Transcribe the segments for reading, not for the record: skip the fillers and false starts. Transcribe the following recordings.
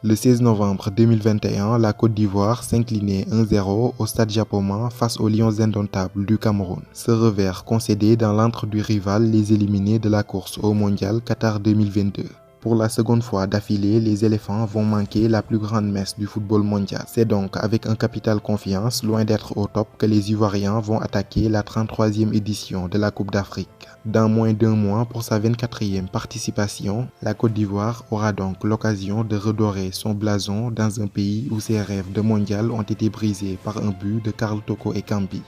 Le 16 novembre 2021, la Côte d'Ivoire s'inclinait 1-0 au stade Japoma face aux Lions indomptables du Cameroun. Ce revers concédé dans l'antre du rival les éliminés de la course au Mondial Qatar 2022. Pour la seconde fois d'affilée, les éléphants vont manquer la plus grande messe du football mondial. C'est donc avec un capital confiance, loin d'être au top, que les Ivoiriens vont attaquer la 33e édition de la Coupe d'Afrique. Dans moins d'un mois pour sa 24e participation, la Côte d'Ivoire aura donc l'occasion de redorer son blason dans un pays où ses rêves de mondial ont été brisés par un but de Karl Toko Ekambi.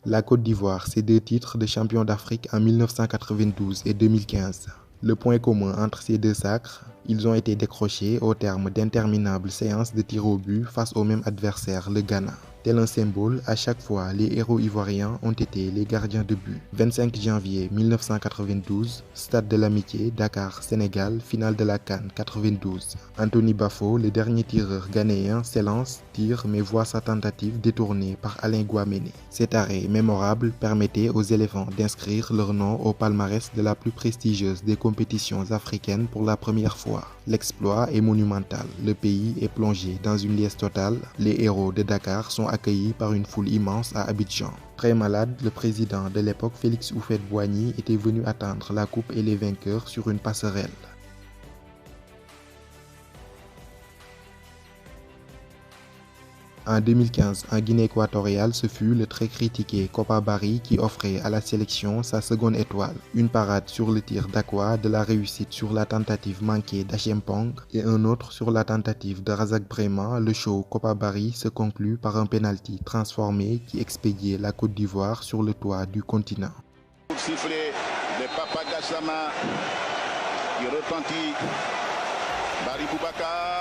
La Côte d'Ivoire, ses 2 titres de champion d'Afrique en 1992 et 2015. Le point commun entre ces 2 sacres, ils ont été décrochés au terme d'interminables séances de tir au but face au même adversaire, le Ghana. Tel un symbole, à chaque fois, les héros ivoiriens ont été les gardiens de but. 25 janvier 1992, Stade de l'Amitié, Dakar, Sénégal, finale de la CAN 92. Anthony Bafo, le dernier tireur ghanéen, s'élance, tire mais voit sa tentative détournée par Alain Guaméné. Cet arrêt mémorable permettait aux éléphants d'inscrire leur nom au palmarès de la plus prestigieuse des compétitions africaines pour la première fois. L'exploit est monumental. Le pays est plongé dans une liesse totale. Les héros de Dakar sont accueillis par une foule immense à Abidjan. Très malade, le président de l'époque, Félix Houphouët-Boigny, était venu attendre la coupe et les vainqueurs sur une passerelle. En 2015, en Guinée équatoriale, ce fut le très critiqué Kopa Barry qui offrait à la sélection sa seconde étoile. Une parade sur le tir d'Akwa, de la réussite sur la tentative manquée d'Achempong et un autre sur la tentative de Razak Brema. Le show Kopa Barry se conclut par un penalty transformé qui expédiait la Côte d'Ivoire sur le toit du continent. Sifflet de Papa Gassama qui retentit. Barry Boubacar.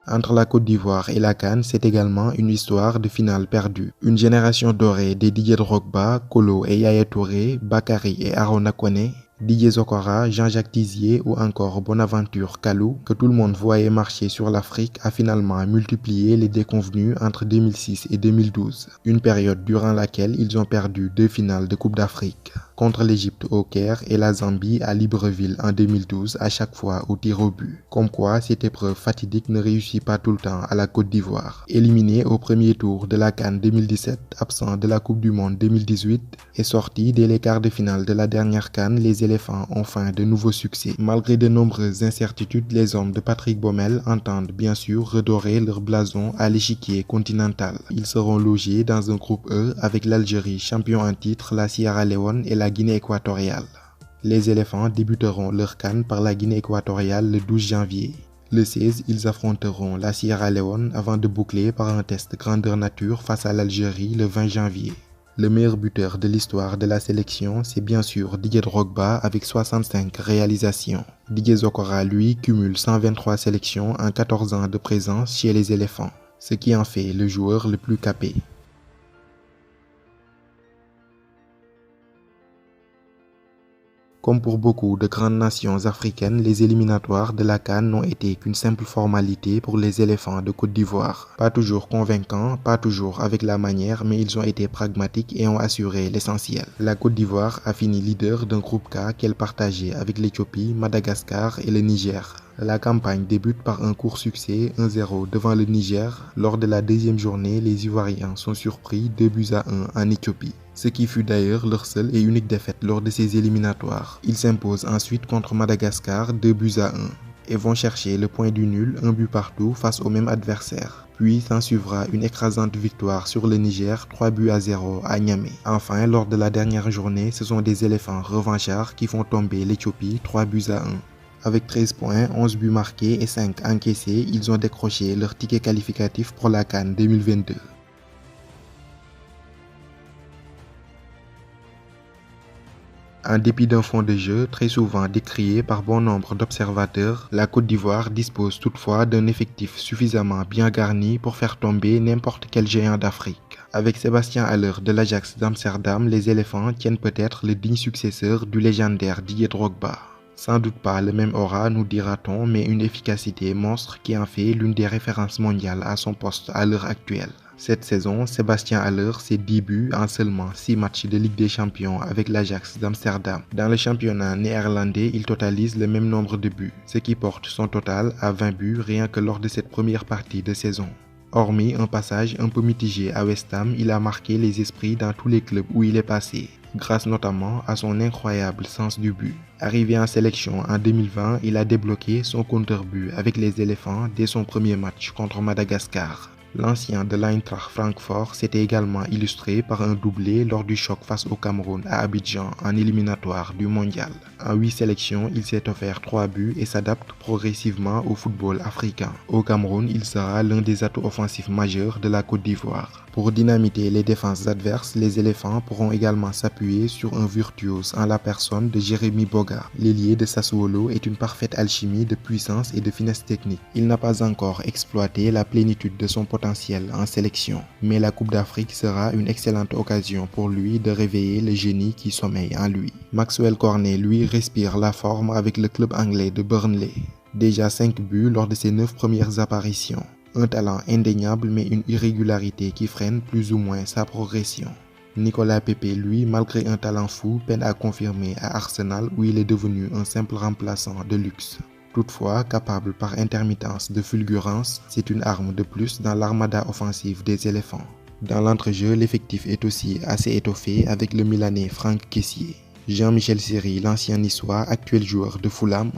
Entre la Côte d'Ivoire et la CAN, c'est également une histoire de finale perdue. Une génération dorée des Didier Drogba, Kolo et Yaya Touré, Bakary et Arona Koné, Didier Zokora, Jean-Jacques Tizier ou encore Bonaventure Kalou, que tout le monde voyait marcher sur l'Afrique, a finalement multiplié les déconvenues entre 2006 et 2012. Une période durant laquelle ils ont perdu 2 finales de Coupe d'Afrique. Contre l'Égypte au Caire et la Zambie à Libreville en 2012, à chaque fois au tir au but. Comme quoi, cette épreuve fatidique ne réussit pas tout le temps à la Côte d'Ivoire. Éliminé au premier tour de la CAN 2017, absent de la Coupe du Monde 2018 et sorti dès les quarts de finale de la dernière CAN, les éléphants ont faim de nouveaux succès. Malgré de nombreuses incertitudes, les hommes de Patrick Baumel entendent bien sûr redorer leur blason à l'échiquier continental. Ils seront logés dans un groupe E avec l'Algérie, champion en titre, la Sierra Leone et la Guinée équatoriale. Les éléphants débuteront leur CAN par la Guinée équatoriale le 12 janvier. Le 16, ils affronteront la Sierra Leone avant de boucler par un test grandeur nature face à l'Algérie le 20 janvier. Le meilleur buteur de l'histoire de la sélection, c'est bien sûr Didier Drogba avec 65 réalisations. Didier Zokora, lui, cumule 123 sélections en 14 ans de présence chez les éléphants, ce qui en fait le joueur le plus capé. Comme pour beaucoup de grandes nations africaines, les éliminatoires de la CAN n'ont été qu'une simple formalité pour les éléphants de Côte d'Ivoire. Pas toujours convaincants, pas toujours avec la manière, mais ils ont été pragmatiques et ont assuré l'essentiel. La Côte d'Ivoire a fini leader d'un groupe K qu'elle partageait avec l'Éthiopie, Madagascar et le Niger. La campagne débute par un court succès 1-0 devant le Niger. Lors de la deuxième journée, les Ivoiriens sont surpris 2-1 en Éthiopie, ce qui fut d'ailleurs leur seule et unique défaite lors de ces éliminatoires. Ils s'imposent ensuite contre Madagascar 2-1 et vont chercher le point du nul, un but partout face au même adversaire. Puis s'ensuivra une écrasante victoire sur le Niger 3-0 à Niamey. Enfin, lors de la dernière journée, ce sont des éléphants revanchards qui font tomber l'Éthiopie 3-1. Avec 13 points, 11 buts marqués et 5 encaissés, ils ont décroché leur ticket qualificatif pour la CAN 2022. En dépit d'un fond de jeu très souvent décrié par bon nombre d'observateurs, la Côte d'Ivoire dispose toutefois d'un effectif suffisamment bien garni pour faire tomber n'importe quel géant d'Afrique. Avec Sébastien Haller de l'Ajax d'Amsterdam, les éléphants tiennent peut-être le digne successeur du légendaire Didier Drogba. Sans doute pas le même aura, nous dira-t-on, mais une efficacité monstre qui en fait l'une des références mondiales à son poste à l'heure actuelle. Cette saison, Sébastien Haller, ses 10 buts en seulement 6 matchs de Ligue des Champions avec l'Ajax d'Amsterdam. Dans le championnat néerlandais, il totalise le même nombre de buts, ce qui porte son total à 20 buts rien que lors de cette première partie de saison. Hormis un passage un peu mitigé à West Ham, il a marqué les esprits dans tous les clubs où il est passé, grâce notamment à son incroyable sens du but. Arrivé en sélection en 2020, il a débloqué son compteur-but avec les éléphants dès son premier match contre Madagascar. L'ancien de l'Eintracht Francfort s'était également illustré par un doublé lors du choc face au Cameroun à Abidjan en éliminatoire du mondial. En 8 sélections, il s'est offert 3 buts et s'adapte progressivement au football africain. Au Cameroun, il sera l'un des atouts offensifs majeurs de la Côte d'Ivoire. Pour dynamiter les défenses adverses, les éléphants pourront également s'appuyer sur un virtuose en la personne de Jérémy Boga. L'ailier de Sassuolo est une parfaite alchimie de puissance et de finesse technique. Il n'a pas encore exploité la plénitude de son potentiel en sélection, mais la Coupe d'Afrique sera une excellente occasion pour lui de réveiller le génie qui sommeille en lui. Maxwell Cornet, lui, respire la forme avec le club anglais de Burnley. Déjà 5 buts lors de ses 9 premières apparitions. Un talent indéniable mais une irrégularité qui freine plus ou moins sa progression. Nicolas Pepe, lui, malgré un talent fou, peine à confirmer à Arsenal où il est devenu un simple remplaçant de luxe. Toutefois, capable par intermittence de fulgurance, c'est une arme de plus dans l'armada offensive des éléphants. Dans l'entrejeu, l'effectif est aussi assez étoffé avec le Milanais Franck Kessié, Jean-Michel Seri, l'ancien niçois, actuel joueur de Fulham,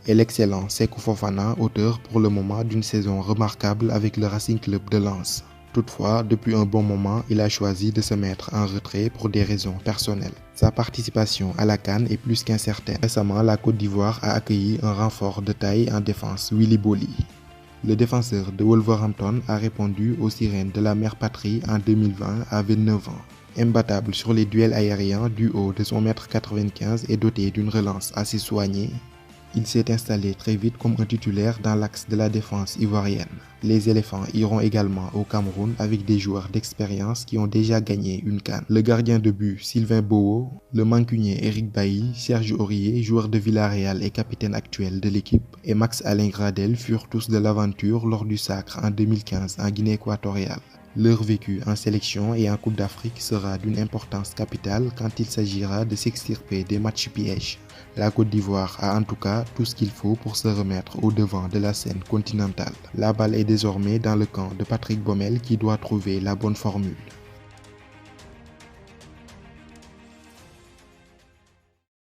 et l'excellent Sékou Fofana, auteur pour le moment d'une saison remarquable avec le Racing Club de Lens. Toutefois, depuis un bon moment, il a choisi de se mettre en retrait pour des raisons personnelles. Sa participation à la CAN est plus qu'incertaine. Récemment, la Côte d'Ivoire a accueilli un renfort de taille en défense, Willy Boli. Le défenseur de Wolverhampton a répondu aux sirènes de la mère patrie en 2020 à 29 ans. Imbattable sur les duels aériens du haut de son 1m95 et doté d'une relance assez soignée, il s'est installé très vite comme un titulaire dans l'axe de la défense ivoirienne. Les éléphants iront également au Cameroun avec des joueurs d'expérience qui ont déjà gagné une CAN. Le gardien de but Sylvain Bowo, le mancunien Eric Bailly, Serge Aurier, joueur de Villarreal et capitaine actuel de l'équipe, et Max-Alain Gradel furent tous de l'aventure lors du sacre en 2015 en Guinée équatoriale. Leur vécu en sélection et en Coupe d'Afrique sera d'une importance capitale quand il s'agira de s'extirper des matchs pièges. La Côte d'Ivoire a en tout cas tout ce qu'il faut pour se remettre au devant de la scène continentale. La balle est désormais dans le camp de Patrick Baumel qui doit trouver la bonne formule.